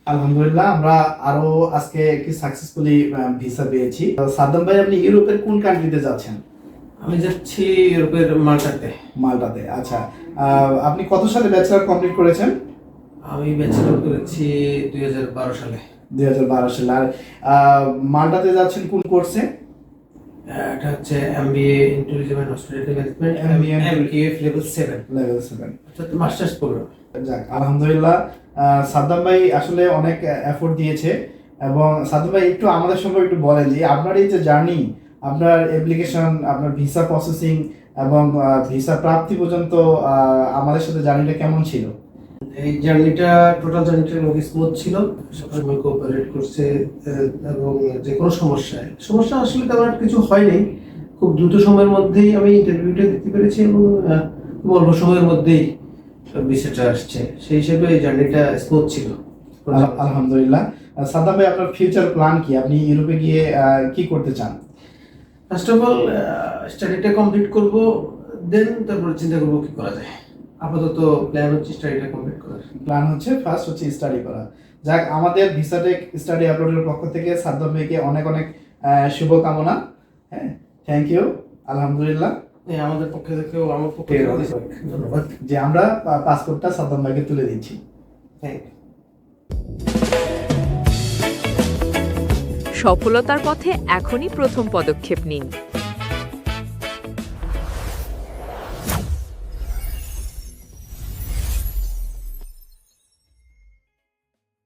আলহামদুলিল্লাহ, আমরা আরো আজকে কি সাকসেসফুলি ভিসা পেয়েছি। তো সাদ্দাম ভাই, আপনি ইউরোপের কোন কান্ট্রিতে যাচ্ছেন? আমি যাচ্ছি ইউরোপের মাল্টাতে। মাল্টাতে, আচ্ছা। আপনি কত সালে ব্যাচেলর কমপ্লিট করেছেন? আমি ব্যাচেলর করেছি 2012 সালে। 2012 সালে। আর মাল্টাতে যাচ্ছেন কোন কোর্সে? এটা হচ্ছে MBA in tourism and hospitality management, MBA এমকিএফ লেভেল 7। লেভেল 7। অর্থাৎ মাস্টার্স প্রোগ্রাম। যাক, আলহামদুলিল্লাহ। সাদ্দাম ভাই আসলে অনেক এফোর্ট দিয়েছে। এবং সাদ্দাম ভাই, একটু আমাদের সঙ্গে একটু বলেন যে আপনার এই যে জার্নি, আপনার অ্যাপ্লিকেশন, আপনার ভিসা প্রসেসিং এবং ভিসা প্রাপ্তি পর্যন্ত আমাদের সাথে জার্নিটা কেমন ছিল? এই টোটাল জার্নিটা অনেক স্মুথ ছিল। সবসময় কোঅপারেট করছে এবং যে কোনো সমস্যা আসলে তেমন একটা কিছু হয়নি। খুব দ্রুত সময়ের মধ্যেই আমি ইন্টারভিউটা দিতে পেরেছি এবং খুব অল্প সময়ের মধ্যেই ভিসাটা আসছে। সেই হিসেবে এই জার্নিটা স্মুথ ছিল। আলহামদুলিল্লাহ। সাদ্দাম ভাই, আপনার ফিউচার প্ল্যান কি? আপনি ইউরোপে গিয়ে কি করতে চান? ফার্স্ট অফ অল স্টাডিটা কমপ্লিট করব, দেন তারপর চিন্তা করব কি করা যায়। আপাতত প্ল্যান হচ্ছে স্টাডিটা কমপ্লিট করার। প্ল্যান হচ্ছে ফার্স্ট হচ্ছে স্টাডি করা। যাক, আমাদের ভিসাটেক স্টাডি আপলোডের পক্ষ থেকে সাদ্দাম ভাইকে অনেক অনেক শুভকামনা। হ্যাঁ, থ্যাংক ইউ। আলহামদুলিল্লাহ। আমাদের পক্ষে থেকেও, আমার পক্ষে অনেক ধন্যবাদ যে আমরা পাসপোর্টটা সাদ্দাম ভাইকে তুলে দিচ্ছি। থ্যাংক সফলতার পথে এখনই প্রথম পদক্ষেপ নিন।